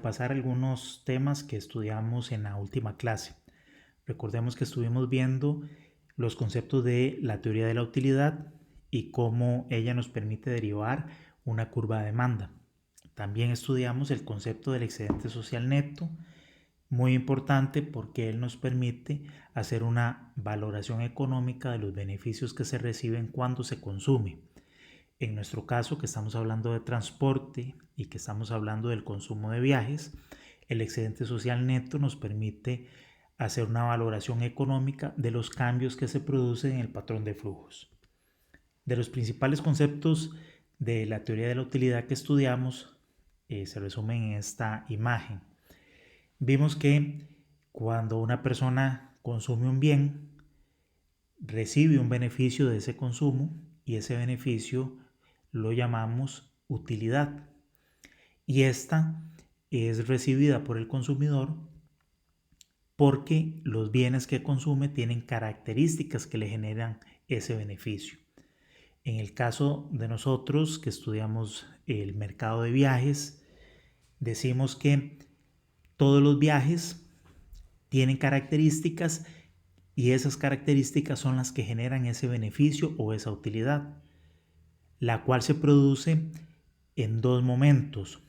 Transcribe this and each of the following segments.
repasar algunos temas que estudiamos en la última clase. Recordemos que estuvimos viendo los conceptos de la teoría de la utilidad y cómo ella nos permite derivar una curva de demanda. También estudiamos el concepto del excedente social neto, muy importante porque él nos permite hacer una valoración económica de los beneficios que se reciben cuando se consume. En nuestro caso, que estamos hablando de transporte y que estamos hablando del consumo de viajes, el excedente social neto nos permite hacer una valoración económica de los cambios que se producen en el patrón de flujos. De los principales conceptos de la teoría de la utilidad que estudiamos se resumen en esta imagen. Vimos que cuando una persona consume un bien, recibe un beneficio de ese consumo y ese beneficio lo llamamos utilidad. Y esta es recibida por el consumidor porque los bienes que consume tienen características que le generan ese beneficio. En el caso de nosotros que estudiamos el mercado de viajes, decimos que todos los viajes tienen características y esas características son las que generan ese beneficio o esa utilidad, la cual se produce en dos momentos.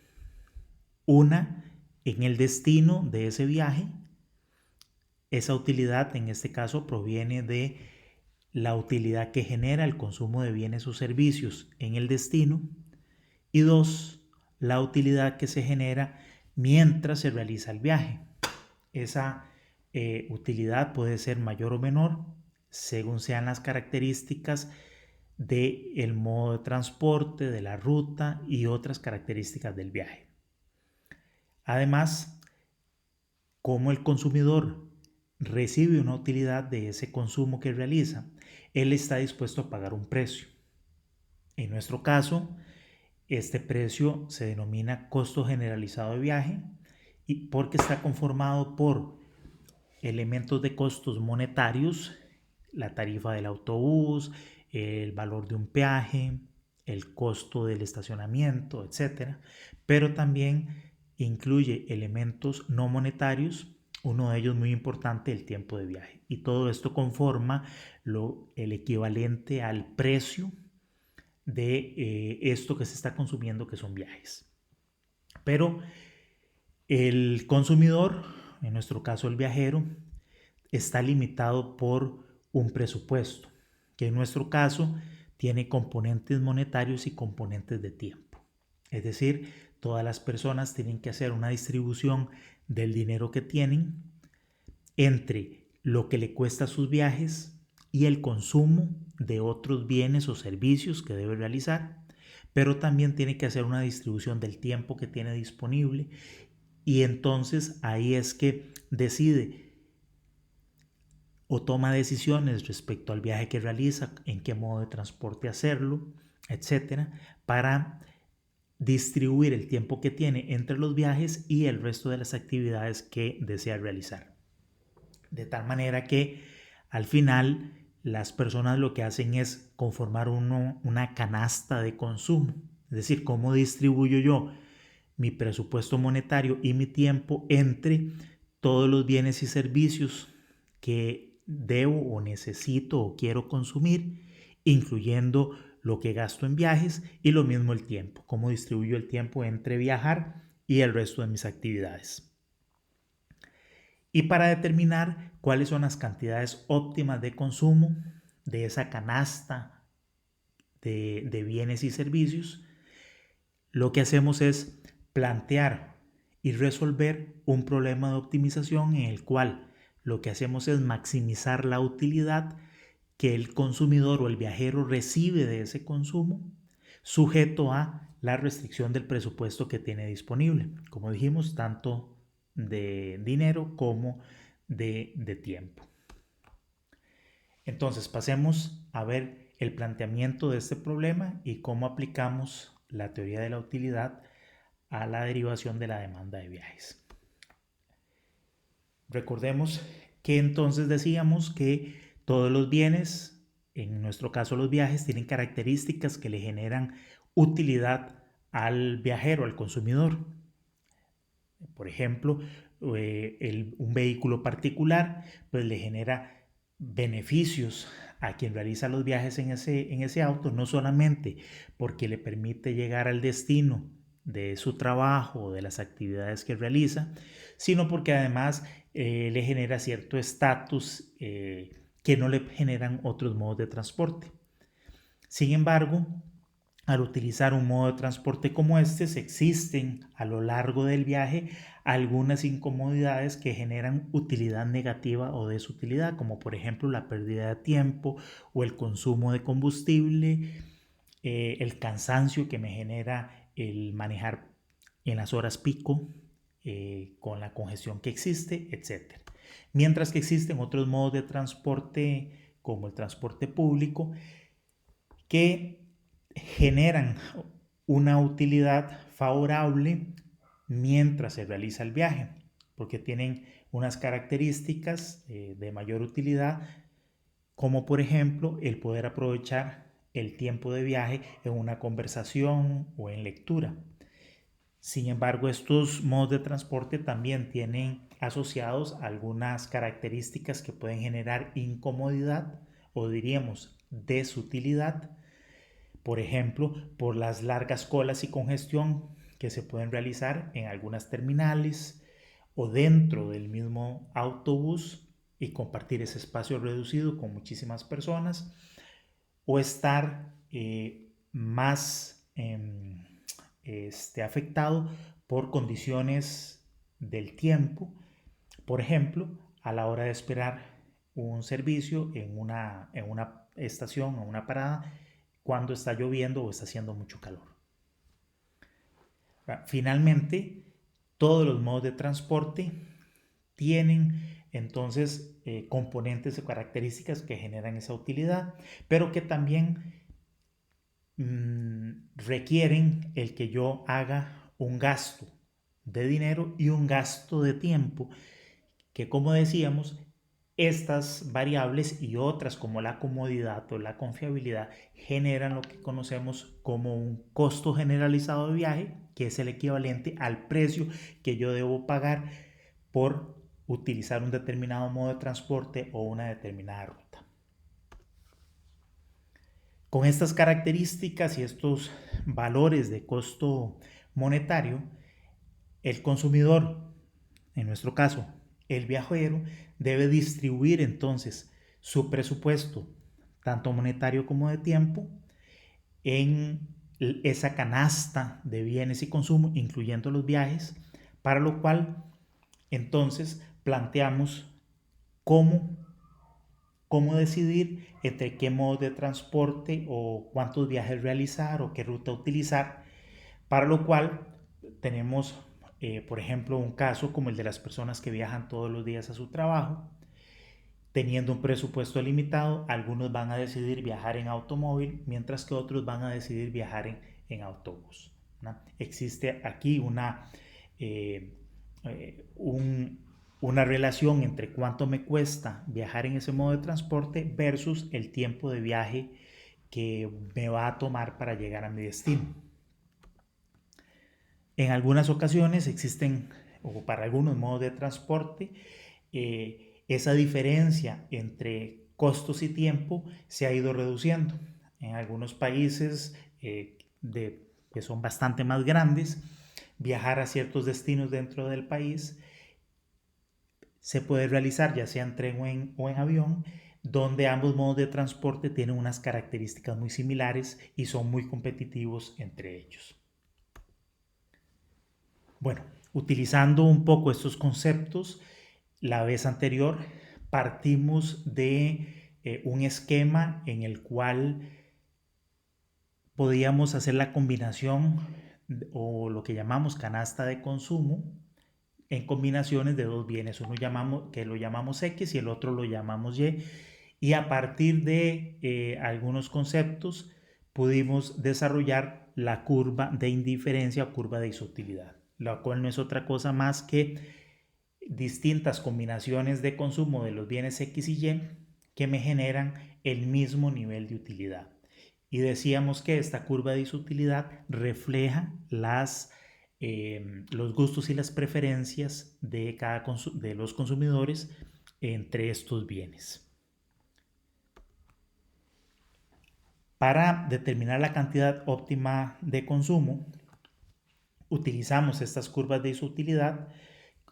Una, en el destino de ese viaje. Esa utilidad en este caso proviene de la utilidad que genera el consumo de bienes o servicios en el destino. Y dos, la utilidad que se genera mientras se realiza el viaje. Esa utilidad puede ser mayor o menor según sean las características del modo de transporte, de la ruta y otras características del viaje. Además, como el consumidor recibe una utilidad de ese consumo que realiza, él está dispuesto a pagar un precio. En nuestro caso, este precio se denomina costo generalizado de viaje y porque está conformado por elementos de costos monetarios, la tarifa del autobús, el valor de un peaje, el costo del estacionamiento, etc. Pero también incluye elementos no monetarios, uno de ellos muy importante, el tiempo de viaje. Y todo esto conforma el equivalente al precio de esto que se está consumiendo, que son viajes. Pero el consumidor, en nuestro caso el viajero, está limitado por un presupuesto, que en nuestro caso tiene componentes monetarios y componentes de tiempo. Es decir, todas las personas tienen que hacer una distribución del dinero que tienen entre lo que le cuesta sus viajes y el consumo de otros bienes o servicios que debe realizar, pero también tiene que hacer una distribución del tiempo que tiene disponible y entonces ahí es que decide o toma decisiones respecto al viaje que realiza, en qué modo de transporte hacerlo, etcétera, para distribuir el tiempo que tiene entre los viajes y el resto de las actividades que desea realizar. De tal manera que al final las personas lo que hacen es conformar una canasta de consumo. Es decir, cómo distribuyo yo mi presupuesto monetario y mi tiempo entre todos los bienes y servicios que debo o necesito o quiero consumir, incluyendo lo que gasto en viajes y lo mismo el tiempo, cómo distribuyo el tiempo entre viajar y el resto de mis actividades. Y para determinar cuáles son las cantidades óptimas de consumo de esa canasta de bienes y servicios, lo que hacemos es plantear y resolver un problema de optimización en el cual lo que hacemos es maximizar la utilidad que el consumidor o el viajero recibe de ese consumo, sujeto a la restricción del presupuesto que tiene disponible. Como dijimos, tanto de dinero como de tiempo. Entonces, pasemos a ver el planteamiento de este problema y cómo aplicamos la teoría de la utilidad a la derivación de la demanda de viajes. Recordemos que entonces decíamos que todos los bienes, en nuestro caso los viajes, tienen características que le generan utilidad al viajero, al consumidor. Por ejemplo, un vehículo particular pues le genera beneficios a quien realiza los viajes en ese auto, no solamente porque le permite llegar al destino de su trabajo o de las actividades que realiza, sino porque además le genera cierto estatus que no le generan otros modos de transporte. Sin embargo, al utilizar un modo de transporte como este, se existen a lo largo del viaje algunas incomodidades que generan utilidad negativa o desutilidad, como por ejemplo la pérdida de tiempo o el consumo de combustible, el cansancio que me genera el manejar en las horas pico, con la congestión que existe, etc. Mientras que existen otros modos de transporte, como el transporte público, que generan una utilidad favorable mientras se realiza el viaje, porque tienen unas características de mayor utilidad, como por ejemplo el poder aprovechar el tiempo de viaje en una conversación o en lectura. Sin embargo, estos modos de transporte también tienen asociados algunas características que pueden generar incomodidad o diríamos desutilidad, por ejemplo, por las largas colas y congestión que se pueden realizar en algunas terminales o dentro del mismo autobús y compartir ese espacio reducido con muchísimas personas, o estar más afectado por condiciones del tiempo, por ejemplo, a la hora de esperar un servicio en una estación o una parada cuando está lloviendo o está haciendo mucho calor. Finalmente, todos los modos de transporte tienen entonces componentes o características que generan esa utilidad, pero que también requieren el que yo haga un gasto de dinero y un gasto de tiempo, que como decíamos, estas variables y otras como la comodidad o la confiabilidad generan lo que conocemos como un costo generalizado de viaje, que es el equivalente al precio que yo debo pagar por utilizar un determinado modo de transporte o una determinada ruta. Con estas características y estos valores de costo monetario, el consumidor, en nuestro caso, el viajero, debe distribuir entonces su presupuesto, tanto monetario como de tiempo, en esa canasta de bienes y consumo, incluyendo los viajes, para lo cual entonces planteamos cómo, cómo decidir entre qué modos de transporte o cuántos viajes realizar o qué ruta utilizar, para lo cual tenemos, por ejemplo, un caso como el de las personas que viajan todos los días a su trabajo. Teniendo un presupuesto limitado, algunos van a decidir viajar en automóvil, mientras que otros van a decidir viajar en autobús, ¿no? Existe aquí eh, un, una relación entre cuánto me cuesta viajar en ese modo de transporte versus el tiempo de viaje que me va a tomar para llegar a mi destino. En algunas ocasiones existen, o para algunos modos de transporte, esa diferencia entre costos y tiempo se ha ido reduciendo. En algunos países que son bastante más grandes, viajar a ciertos destinos dentro del país se puede realizar ya sea en tren o en avión, donde ambos modos de transporte tienen unas características muy similares y son muy competitivos entre ellos. Bueno, utilizando un poco estos conceptos, la vez anterior partimos de un esquema en el cual podíamos hacer la combinación o lo que llamamos canasta de consumo en combinaciones de dos bienes, uno que lo llamamos X y el otro lo llamamos Y, y a partir de algunos conceptos pudimos desarrollar la curva de indiferencia o curva de isutilidad, la cual no es otra cosa más que distintas combinaciones de consumo de los bienes X y Y que me generan el mismo nivel de utilidad. Y decíamos que esta curva de utilidad refleja las los gustos y las preferencias de de los consumidores entre estos bienes. Para determinar la cantidad óptima de consumo, utilizamos estas curvas de utilidad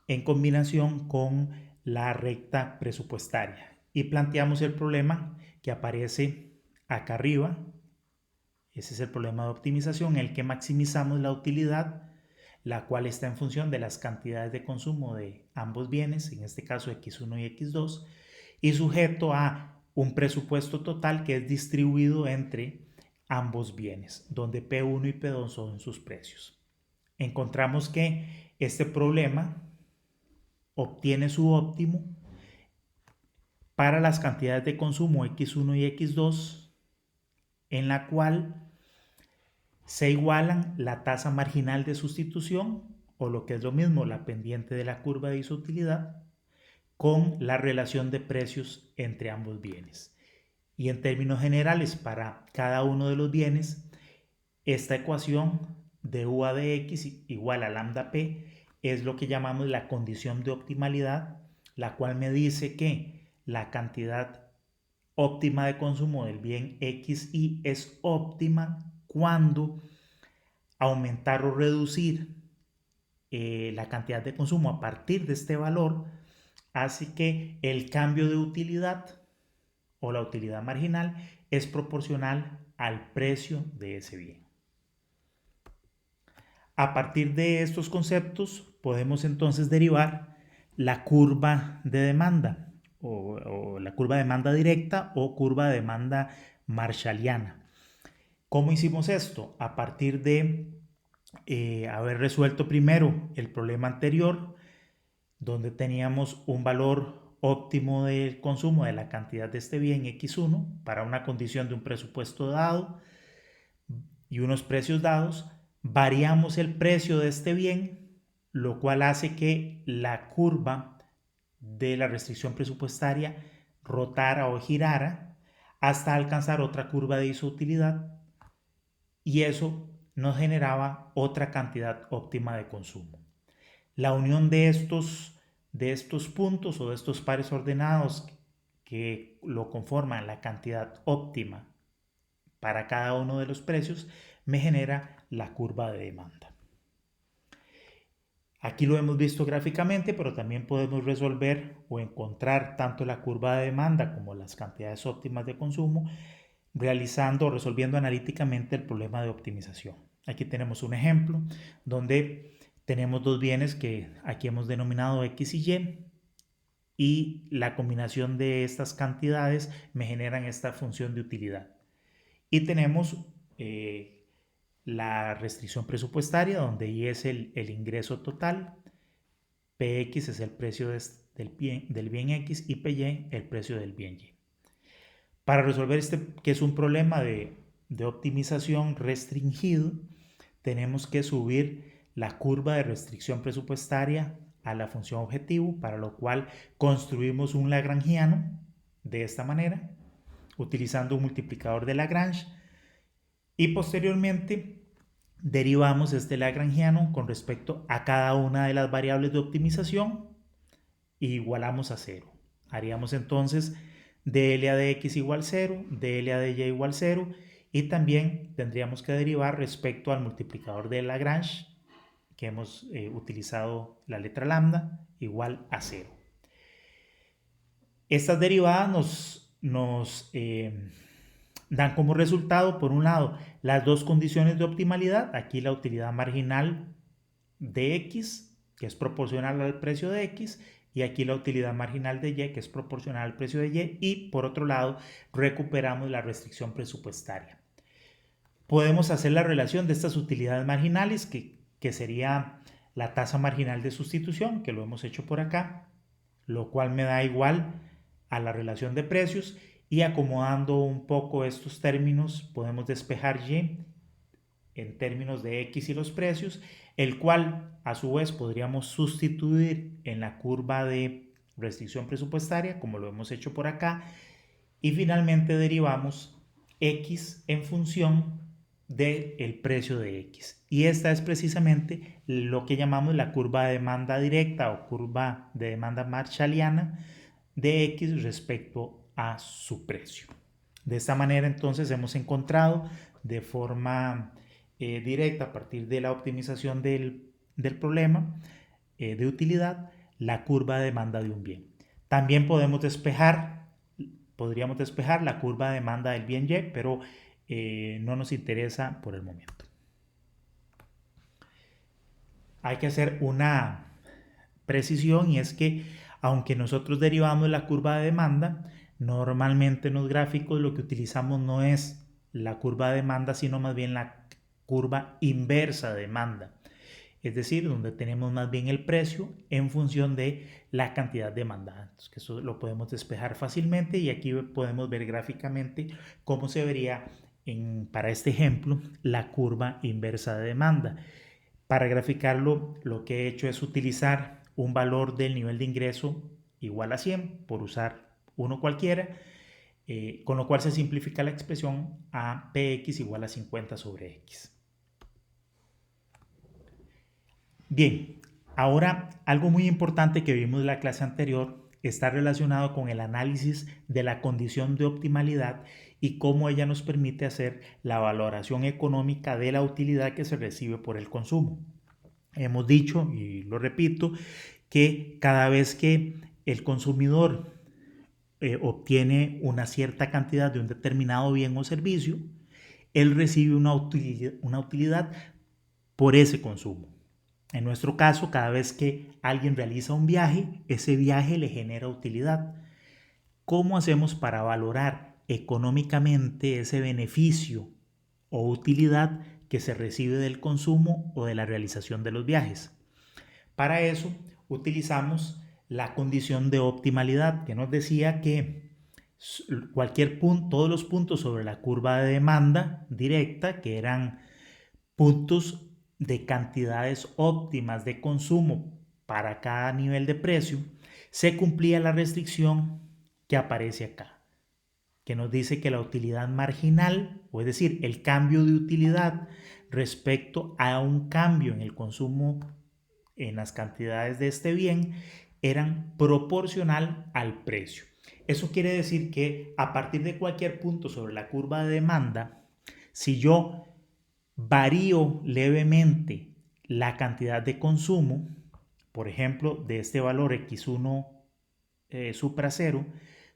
en combinación con la recta presupuestaria y planteamos el problema que aparece acá arriba. Ese es el problema de optimización en el que maximizamos la utilidad, la cual está en función de las cantidades de consumo de ambos bienes, en este caso X1 y X2, y sujeto a un presupuesto total que es distribuido entre ambos bienes, donde P1 y P2 son sus precios. Encontramos que este problema obtiene su óptimo para las cantidades de consumo X1 y X2, en la cual se igualan la tasa marginal de sustitución, o lo que es lo mismo, la pendiente de la curva de isoutilidad, con la relación de precios entre ambos bienes. Y en términos generales, para cada uno de los bienes, esta ecuación de UA de X igual a lambda P es lo que llamamos la condición de optimalidad, la cual me dice que la cantidad óptima de consumo del bien XY es óptima cuando aumentar o reducir la cantidad de consumo a partir de este valor hace que el cambio de utilidad o la utilidad marginal es proporcional al precio de ese bien. A partir de estos conceptos podemos entonces derivar la curva de demanda o la curva de demanda directa o curva de demanda marshalliana. ¿Cómo hicimos esto? A partir de haber resuelto primero el problema anterior, donde teníamos un valor óptimo del consumo de la cantidad de este bien X1 para una condición de un presupuesto dado y unos precios dados, variamos el precio de este bien, lo cual hace que la curva de la restricción presupuestaria rotara o girara hasta alcanzar otra curva de isoutilidad, y eso nos generaba otra cantidad óptima de consumo. La unión de estos puntos o de estos pares ordenados que lo conforman la cantidad óptima para cada uno de los precios me genera la curva de demanda. Aquí lo hemos visto gráficamente, pero también podemos resolver o encontrar tanto la curva de demanda como las cantidades óptimas de consumo realizando o resolviendo analíticamente el problema de optimización. Aquí tenemos un ejemplo donde tenemos dos bienes que aquí hemos denominado X y la combinación de estas cantidades me generan esta función de utilidad. Y tenemos la restricción presupuestaria, donde Y es el ingreso total, PX es el precio del bien X y PY el precio del bien Y. Para resolver este, que es un problema de optimización restringido, tenemos que subir la curva de restricción presupuestaria a la función objetivo, para lo cual construimos un lagrangiano de esta manera, utilizando un multiplicador de Lagrange, y posteriormente derivamos este lagrangiano con respecto a cada una de las variables de optimización e igualamos a 0. Haríamos entonces dLA de x igual 0, dLA de y igual 0, y también tendríamos que derivar respecto al multiplicador de Lagrange, que hemos utilizado la letra lambda, igual a 0. Estas derivadas nos dan como resultado, por un lado, las dos condiciones de optimalidad. Aquí la utilidad marginal de X, que es proporcional al precio de X, y aquí la utilidad marginal de Y, que es proporcional al precio de Y, y por otro lado, recuperamos la restricción presupuestaria. Podemos hacer la relación de estas utilidades marginales, que sería la tasa marginal de sustitución, que lo hemos hecho por acá, lo cual me da igual a la relación de precios, y acomodando un poco estos términos podemos despejar Y en términos de X y los precios, el cual a su vez podríamos sustituir en la curva de restricción presupuestaria, como lo hemos hecho por acá, y finalmente derivamos X en función del precio de X. Y esta es precisamente lo que llamamos la curva de demanda directa o curva de demanda marshalliana de X respecto a su precio. De esta manera entonces hemos encontrado de forma directa a partir de la optimización del problema de utilidad la curva de demanda de un bien. También podríamos despejar la curva de demanda del bien Y, pero no nos interesa por el momento. Hay que hacer una precisión y es que aunque nosotros derivamos la curva de demanda, normalmente en los gráficos lo que utilizamos no es la curva de demanda, sino más bien la curva inversa de demanda. Es decir, donde tenemos más bien el precio en función de la cantidad demandada. Entonces, que eso lo podemos despejar fácilmente y aquí podemos ver gráficamente cómo se vería para este ejemplo la curva inversa de demanda. Para graficarlo, lo que he hecho es utilizar un valor del nivel de ingreso igual a 100, por usar uno cualquiera, con lo cual se simplifica la expresión a Px igual a 50 sobre X. Bien, ahora algo muy importante que vimos en la clase anterior está relacionado con el análisis de la condición de optimalidad y cómo ella nos permite hacer la valoración económica de la utilidad que se recibe por el consumo. Hemos dicho, y lo repito, que cada vez que el consumidor obtiene una cierta cantidad de un determinado bien o servicio, él recibe una utilidad por ese consumo. En nuestro caso, cada vez que alguien realiza un viaje, ese viaje le genera utilidad. ¿Cómo hacemos para valorar económicamente ese beneficio o utilidad que se recibe del consumo o de la realización de los viajes? Para eso utilizamos la condición de optimalidad, que nos decía que todos los puntos sobre la curva de demanda directa, que eran puntos de cantidades óptimas de consumo para cada nivel de precio, se cumplía la restricción que aparece acá, que nos dice que la utilidad marginal, o es decir, el cambio de utilidad respecto a un cambio en el consumo en las cantidades de este bien, eran proporcional al precio. Eso quiere decir que a partir de cualquier punto sobre la curva de demanda, si yo varío levemente la cantidad de consumo, por ejemplo, de este valor x1 supra 0,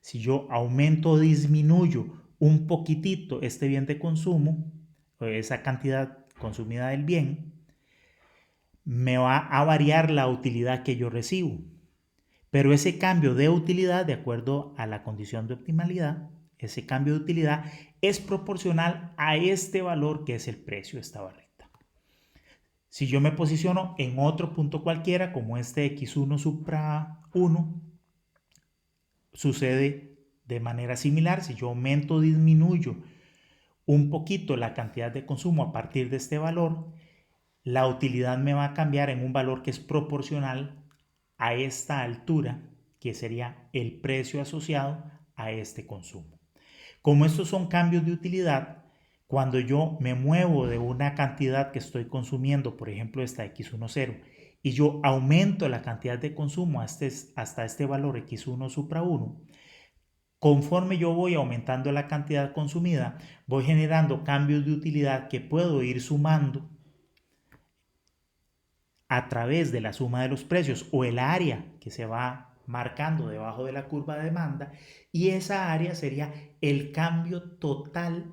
si yo aumento o disminuyo un poquitito este bien de consumo, esa cantidad consumida del bien, me va a variar la utilidad que yo recibo. Pero ese cambio de utilidad, de acuerdo a la condición de optimalidad, ese cambio de utilidad es proporcional a este valor que es el precio de esta barrita. Si yo me posiciono en otro punto cualquiera, como este x1 supra 1, sucede de manera similar. Si yo aumento o disminuyo un poquito la cantidad de consumo a partir de este valor, la utilidad me va a cambiar en un valor que es proporcional a esta altura, que sería el precio asociado a este consumo. Como estos son cambios de utilidad, cuando yo me muevo de una cantidad que estoy consumiendo, por ejemplo esta x10, y yo aumento la cantidad de consumo hasta este valor x1 supra 1, conforme yo voy aumentando la cantidad consumida, voy generando cambios de utilidad que puedo ir sumando a través de la suma de los precios o el área que se va marcando debajo de la curva de demanda, y esa área sería el cambio total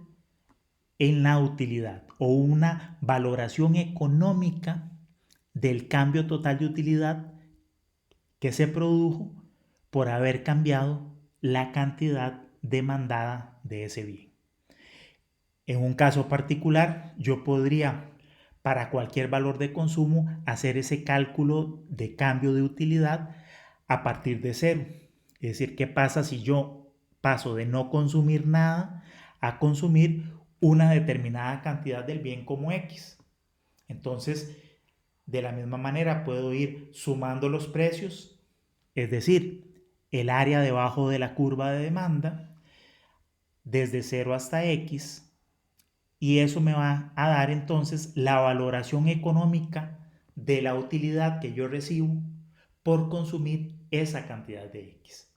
en la utilidad o una valoración económica del cambio total de utilidad que se produjo por haber cambiado la cantidad demandada de ese bien. En un caso particular, yo podría, para cualquier valor de consumo, hacer ese cálculo de cambio de utilidad a partir de cero. Es decir, ¿qué pasa si yo paso de no consumir nada a consumir una determinada cantidad del bien como X? Entonces, de la misma manera puedo ir sumando los precios, es decir, el área debajo de la curva de demanda, desde 0 hasta X, y eso me va a dar entonces la valoración económica de la utilidad que yo recibo por consumir esa cantidad de X.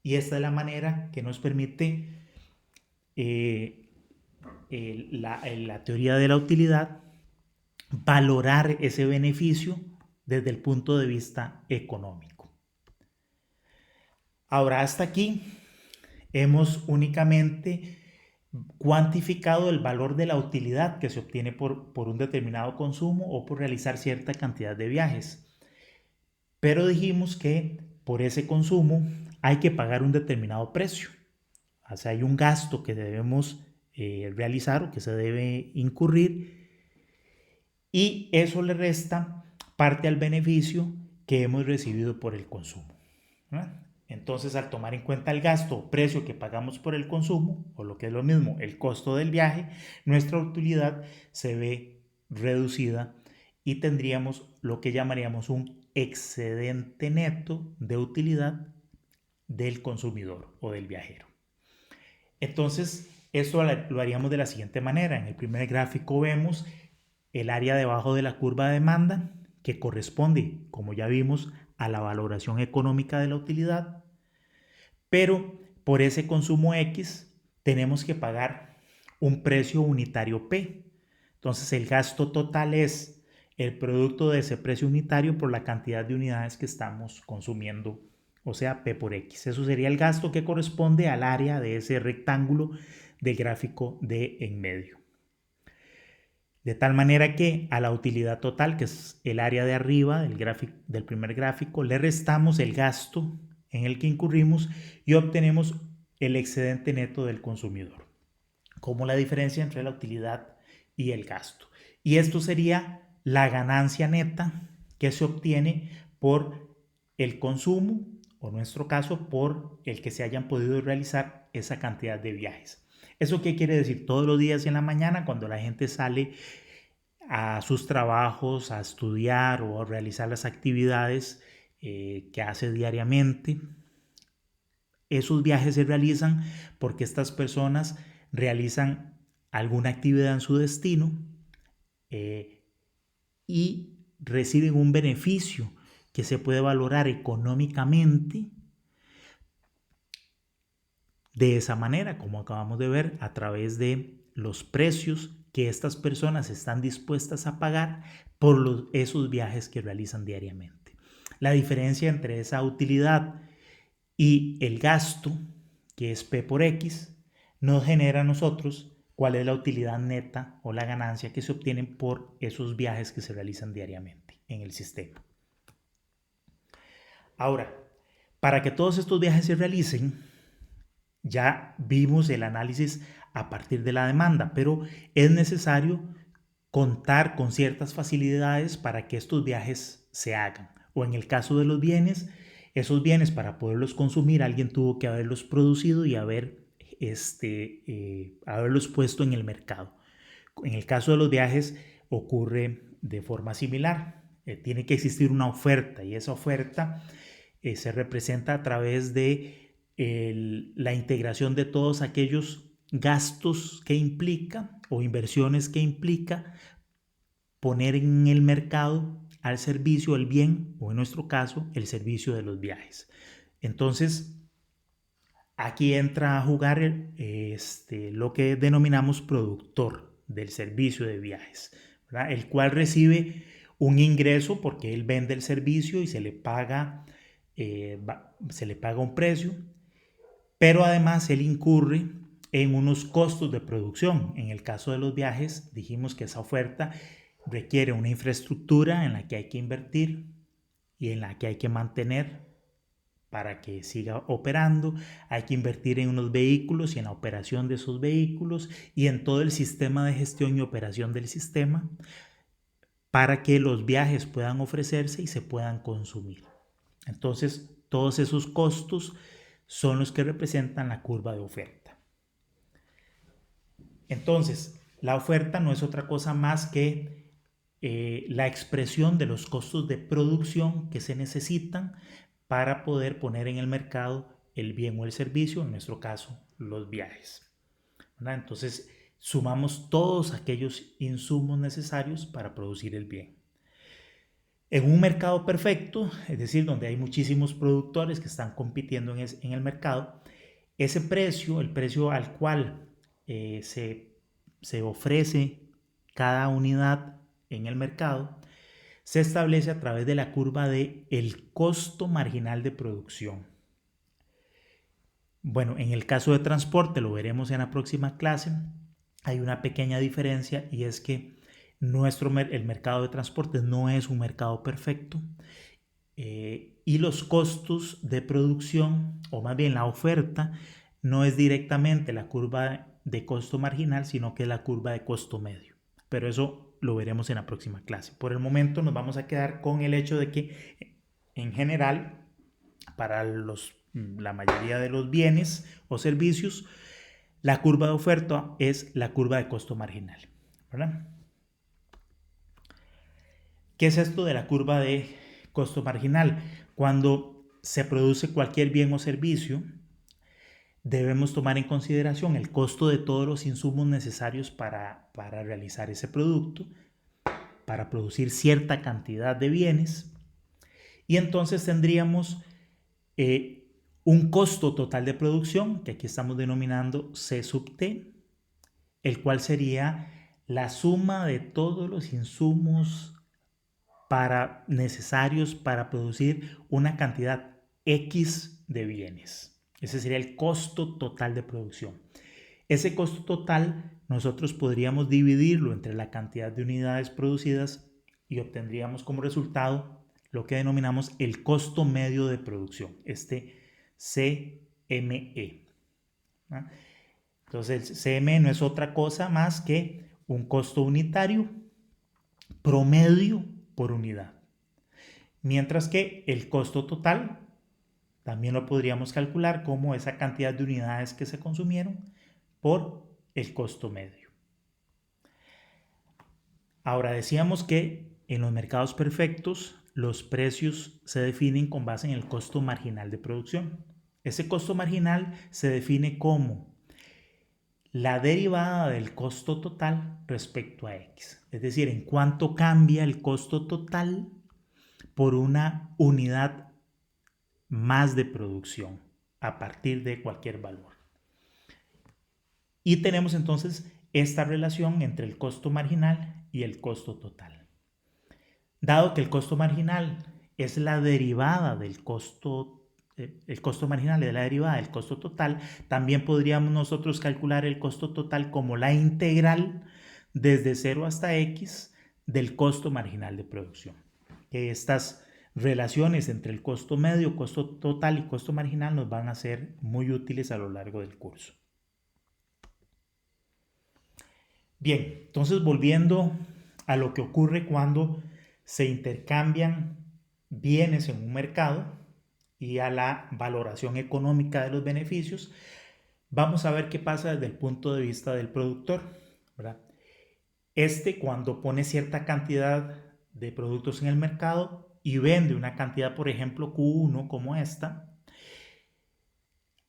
Y esta es la manera que nos permite eh, la teoría de la utilidad valorar ese beneficio desde el punto de vista económico. Ahora, hasta aquí hemos únicamente cuantificado el valor de la utilidad que se obtiene por un determinado consumo o por realizar cierta cantidad de viajes. Pero dijimos que por ese consumo hay que pagar un determinado precio. O sea, hay un gasto que debemos realizar o que se debe incurrir y eso le resta parte al beneficio que hemos recibido por el consumo, ¿verdad? Entonces, al tomar en cuenta el gasto o precio que pagamos por el consumo, o lo que es lo mismo, el costo del viaje, nuestra utilidad se ve reducida y tendríamos lo que llamaríamos un excedente neto de utilidad del consumidor o del viajero. Entonces, esto lo haríamos de la siguiente manera. En el primer gráfico vemos el área debajo de la curva de demanda, que corresponde, como ya vimos, a la valoración económica de la utilidad, pero por ese consumo X tenemos que pagar un precio unitario P. Entonces el gasto total es el producto de ese precio unitario por la cantidad de unidades que estamos consumiendo, o sea, P por X. Eso sería el gasto que corresponde al área de ese rectángulo del gráfico de en medio. De tal manera que a la utilidad total, que es el área de arriba del primer gráfico, le restamos el gasto en el que incurrimos y obtenemos el excedente neto del consumidor, como la diferencia entre la utilidad y el gasto. Y esto sería la ganancia neta que se obtiene por el consumo, o en nuestro caso, por el que se hayan podido realizar esa cantidad de viajes. ¿Eso qué quiere decir? Todos los días en la mañana, cuando la gente sale a sus trabajos, a estudiar o a realizar las actividades que hace diariamente, esos viajes se realizan porque estas personas realizan alguna actividad en su destino y reciben un beneficio que se puede valorar económicamente de esa manera, como acabamos de ver, a través de los precios que estas personas están dispuestas a pagar por esos viajes que realizan diariamente. La diferencia entre esa utilidad y el gasto, que es P por X, nos genera a nosotros cuál es la utilidad neta o la ganancia que se obtienen por esos viajes que se realizan diariamente en el sistema. Ahora, para que todos estos viajes se realicen, ya vimos el análisis a partir de la demanda, pero es necesario contar con ciertas facilidades para que estos viajes se hagan. O en el caso de los bienes, esos bienes para poderlos consumir, alguien tuvo que haberlos producido y haberlos puesto en el mercado. En el caso de los viajes ocurre de forma similar. Tiene que existir una oferta y esa oferta se representa a través de la integración de todos aquellos gastos que implica o inversiones que implica poner en el mercado al servicio el bien, o en nuestro caso, el servicio de los viajes. Entonces, aquí entra a jugar lo que denominamos productor del servicio de viajes, ¿verdad? El cual recibe un ingreso porque él vende el servicio y se le paga un precio, pero además él incurre en unos costos de producción. En el caso de los viajes, dijimos que esa oferta requiere una infraestructura en la que hay que invertir y en la que hay que mantener para que siga operando. Hay que invertir en unos vehículos y en la operación de esos vehículos y en todo el sistema de gestión y operación del sistema para que los viajes puedan ofrecerse y se puedan consumir. Entonces, todos esos costos son los que representan la curva de oferta. Entonces, la oferta no es otra cosa más que la expresión de los costos de producción que se necesitan para poder poner en el mercado el bien o el servicio, en nuestro caso, los viajes, ¿verdad? Entonces, sumamos todos aquellos insumos necesarios para producir el bien. En un mercado perfecto, es decir, donde hay muchísimos productores que están compitiendo en el mercado, ese precio, el precio al cual se ofrece cada unidad en el mercado, se establece a través de la curva de el costo marginal de producción. Bueno, en el caso de transporte, lo veremos en la próxima clase, hay una pequeña diferencia y es que el mercado de transporte no es un mercado perfecto y los costos de producción, o más bien la oferta, no es directamente la curva de costo marginal, sino que es la curva de costo medio. Pero eso lo veremos en la próxima clase. Por el momento nos vamos a quedar con el hecho de que en general, para la mayoría de los bienes o servicios, la curva de oferta es la curva de costo marginal, ¿verdad? ¿Qué es esto de la curva de costo marginal? Cuando se produce cualquier bien o servicio, debemos tomar en consideración el costo de todos los insumos necesarios para realizar ese producto, para producir cierta cantidad de bienes, y entonces tendríamos un costo total de producción, que aquí estamos denominando C sub T, el cual sería la suma de todos los insumos necesarios para producir una cantidad X de bienes. Ese sería el costo total de producción. Ese costo total nosotros podríamos dividirlo entre la cantidad de unidades producidas y obtendríamos como resultado lo que denominamos el costo medio de producción, este CME. Entonces, el CME no es otra cosa más que un costo unitario promedio por unidad. Mientras que el costo total también lo podríamos calcular como esa cantidad de unidades que se consumieron por el costo medio. Ahora decíamos que en los mercados perfectos los precios se definen con base en el costo marginal de producción. Ese costo marginal se define como la derivada del costo total respecto a X. Es decir, en cuánto cambia el costo total por una unidad más de producción a partir de cualquier valor. Y tenemos entonces esta relación entre el costo marginal y el costo total. Dado que el costo marginal es la derivada del costo, el costo marginal es la derivada del costo total, también podríamos nosotros calcular el costo total como la integral desde 0 hasta X del costo marginal de producción. Que estas relaciones entre el costo medio, costo total y costo marginal nos van a ser muy útiles a lo largo del curso. Bien, entonces volviendo a lo que ocurre cuando se intercambian bienes en un mercado y a la valoración económica de los beneficios, vamos a ver qué pasa desde el punto de vista del productor, ¿verdad? Cuando pone cierta cantidad de productos en el mercado y vende una cantidad, por ejemplo, Q1 como esta,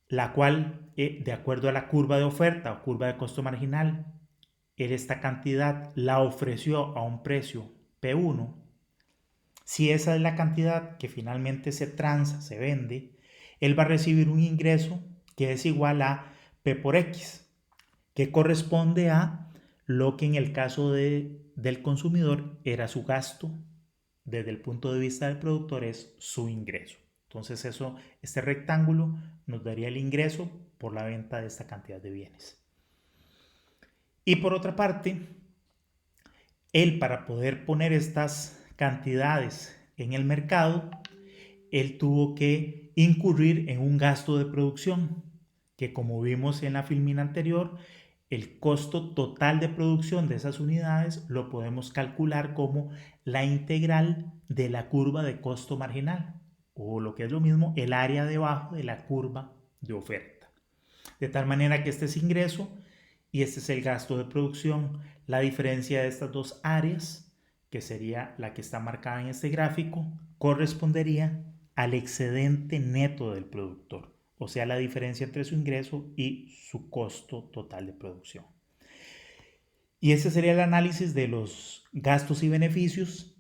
la cual, de acuerdo a la curva de oferta o curva de costo marginal, esta cantidad la ofreció a un precio P1. Si esa es la cantidad que finalmente se transa, se vende, él va a recibir un ingreso que es igual a P por X, que corresponde a lo que en el caso del consumidor era su gasto, desde el punto de vista del productor es su ingreso. Entonces este rectángulo nos daría el ingreso por la venta de esta cantidad de bienes. Y por otra parte, él para poder poner estas cantidades en el mercado, él tuvo que incurrir en un gasto de producción, que como vimos en la filmina anterior, el costo total de producción de esas unidades lo podemos calcular como la integral de la curva de costo marginal, o lo que es lo mismo, el área debajo de la curva de oferta. De tal manera que este es ingreso y este es el gasto de producción. La diferencia de estas dos áreas, que sería la que está marcada en este gráfico, correspondería al excedente neto del productor, o sea, la diferencia entre su ingreso y su costo total de producción. Y ese sería el análisis de los gastos y beneficios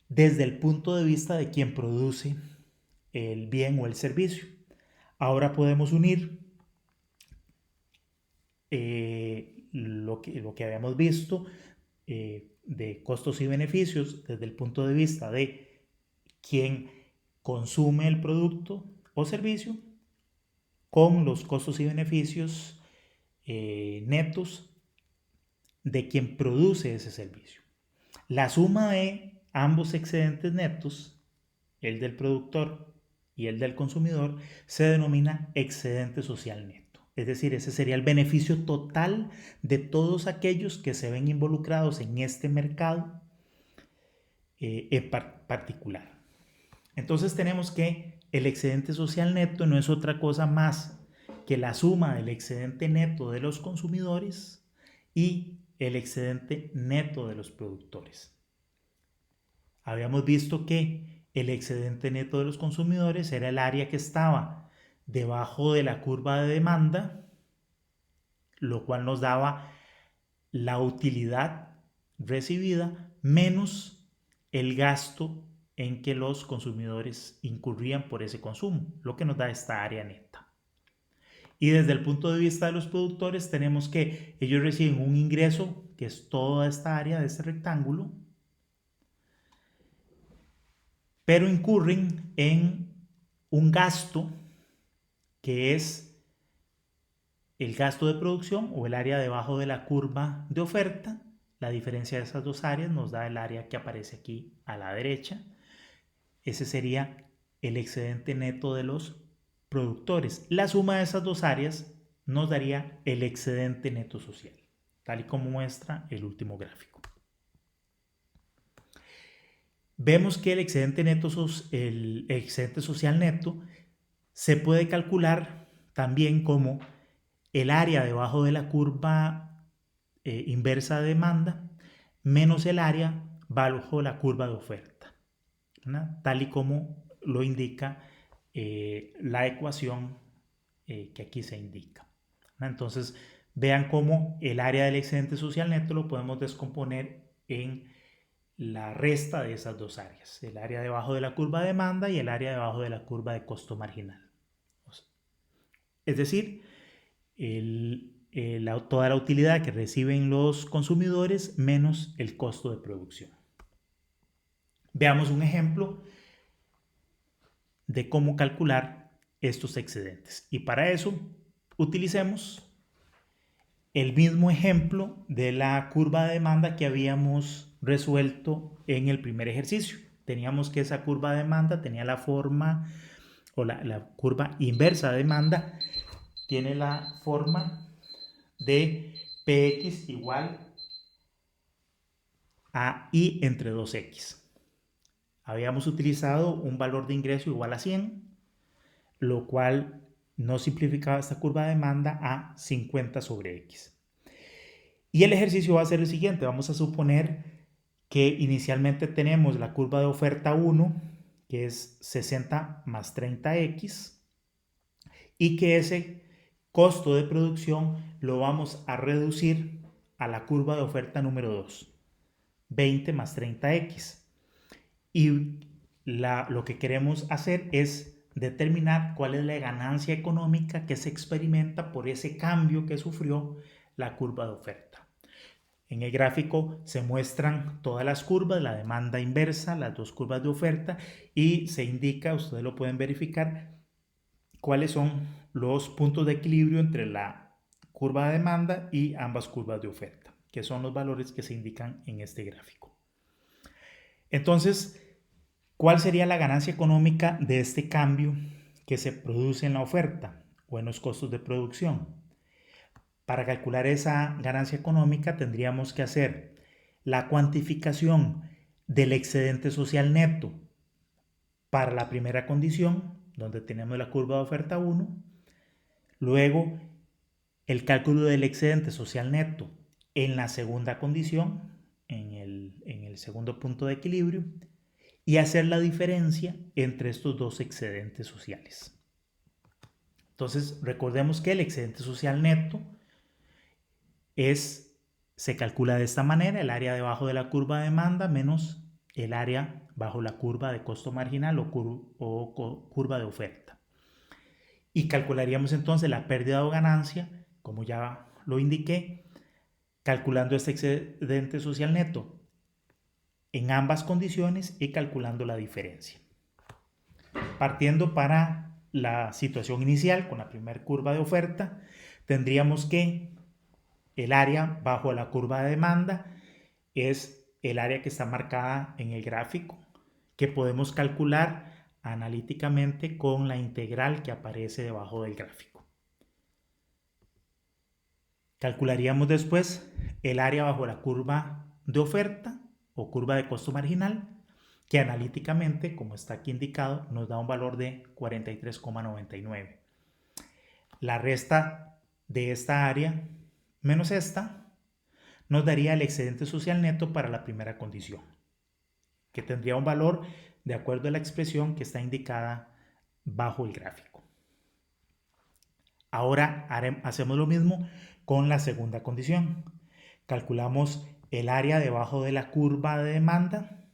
desde el punto de vista de quien produce el bien o el servicio. Ahora podemos unir lo que habíamos visto de costos y beneficios desde el punto de vista de quien consume el producto o servicio con los costos y beneficios netos de quien produce ese servicio. La suma de ambos excedentes netos, el del productor y el del consumidor, se denomina excedente social neto. Es decir, ese sería el beneficio total de todos aquellos que se ven involucrados en este mercado en particular. Entonces tenemos que el excedente social neto no es otra cosa más que la suma del excedente neto de los consumidores y el excedente neto de los productores. Habíamos visto que el excedente neto de los consumidores era el área que estaba debajo de la curva de demanda, lo cual nos daba la utilidad recibida menos el gasto en que los consumidores incurrían por ese consumo, lo que nos da esta área neta. Y desde el punto de vista de los productores tenemos que ellos reciben un ingreso, que es toda esta área de este rectángulo, pero incurren en un gasto que es el gasto de producción o el área debajo de la curva de oferta. La diferencia de esas dos áreas nos da el área que aparece aquí a la derecha. Ese sería el excedente neto de los productores. La suma de esas dos áreas nos daría el excedente neto social, tal y como muestra el último gráfico. Vemos que el excedente social neto se puede calcular también como el área debajo de la curva inversa de demanda menos el área bajo la curva de oferta, ¿no? Tal y como lo indica la ecuación que aquí se indica, ¿no? Entonces vean cómo el área del excedente social neto lo podemos descomponer en la resta de esas dos áreas, el área debajo de la curva de demanda y el área debajo de la curva de costo marginal. Es decir, toda la utilidad que reciben los consumidores menos el costo de producción. Veamos un ejemplo de cómo calcular estos excedentes. Y para eso utilicemos el mismo ejemplo de la curva de demanda que habíamos resuelto en el primer ejercicio. Teníamos que esa curva de demanda tenía la forma, o la curva inversa de demanda tiene la forma de Px igual a y entre 2x. Habíamos utilizado un valor de ingreso igual a 100, lo cual nos simplificaba esta curva de demanda a 50 sobre x. Y el ejercicio va a ser el siguiente. Vamos a suponer que inicialmente tenemos la curva de oferta 1, que es 60 más 30x, y que ese costo de producción lo vamos a reducir a la curva de oferta número 2, 20 más 30x. Y lo que queremos hacer es determinar cuál es la ganancia económica que se experimenta por ese cambio que sufrió la curva de oferta. En el gráfico se muestran todas las curvas, la demanda inversa, las dos curvas de oferta, y se indica, ustedes lo pueden verificar, cuáles son los puntos de equilibrio entre la curva de demanda y ambas curvas de oferta, que son los valores que se indican en este gráfico. Entonces, ¿cuál sería la ganancia económica de este cambio que se produce en la oferta o en los costos de producción? Para calcular esa ganancia económica tendríamos que hacer la cuantificación del excedente social neto para la primera condición, donde tenemos la curva de oferta 1, luego el cálculo del excedente social neto en la segunda condición, en el segundo punto de equilibrio, y hacer la diferencia entre estos dos excedentes sociales. Entonces, recordemos que el excedente social neto es Se calcula de esta manera el área debajo de la curva de demanda menos el área bajo la curva de costo marginal o curva de oferta. Y calcularíamos entonces la pérdida o ganancia, como ya lo indiqué, calculando este excedente social neto en ambas condiciones y calculando la diferencia. Partiendo para la situación inicial con la primera curva de oferta, tendríamos que el área bajo la curva de demanda es el área que está marcada en el gráfico, que podemos calcular analíticamente con la integral que aparece debajo del gráfico. Calcularíamos después el área bajo la curva de oferta o curva de costo marginal, que analíticamente, como está aquí indicado, nos da un valor de 43,99. La resta de esta área menos esta nos daría el excedente social neto para la primera condición, que tendría un valor de acuerdo a la expresión que está indicada bajo el gráfico. Ahora hacemos lo mismo con la segunda condición. Calculamos el área debajo de la curva de demanda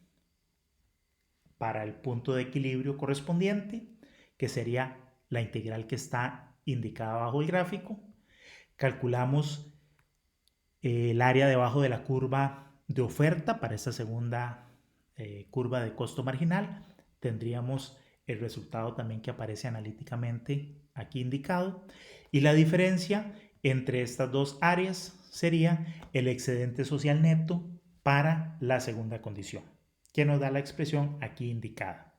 para el punto de equilibrio correspondiente, que sería la integral que está indicada bajo el gráfico. Calculamos el área debajo de la curva de oferta para esta segunda curva de costo marginal. Tendríamos el resultado también que aparece analíticamente aquí indicado. Y la diferencia entre estas dos áreas sería el excedente social neto para la segunda condición, que nos da la expresión aquí indicada.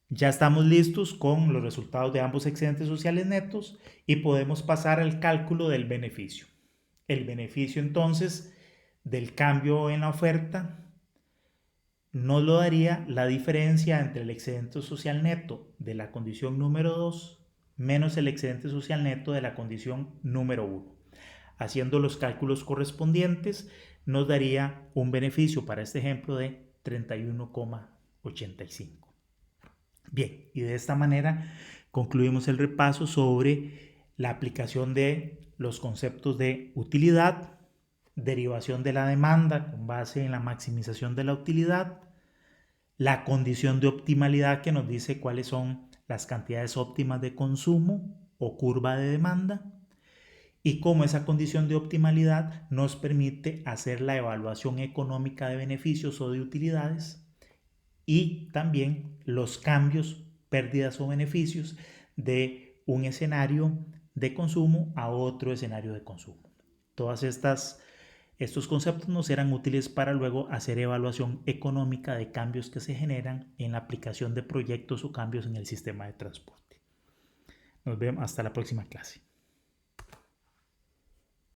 Ya estamos listos con los resultados de ambos excedentes sociales netos y podemos pasar al cálculo del beneficio. El beneficio entonces del cambio en la oferta nos lo daría la diferencia entre el excedente social neto de la condición número 2 menos el excedente social neto de la condición número 1. Haciendo los cálculos correspondientes nos daría un beneficio para este ejemplo de 31,85. Bien, y de esta manera concluimos el repaso sobre la aplicación de los conceptos de utilidad, derivación de la demanda con base en la maximización de la utilidad, la condición de optimalidad que nos dice cuáles son las cantidades óptimas de consumo o curva de demanda, y cómo esa condición de optimalidad nos permite hacer la evaluación económica de beneficios o de utilidades y también los cambios, pérdidas o beneficios de un escenario de consumo a otro escenario de consumo. Estos conceptos nos serán útiles para luego hacer evaluación económica de cambios que se generan en la aplicación de proyectos o cambios en el sistema de transporte. Nos vemos hasta la próxima clase.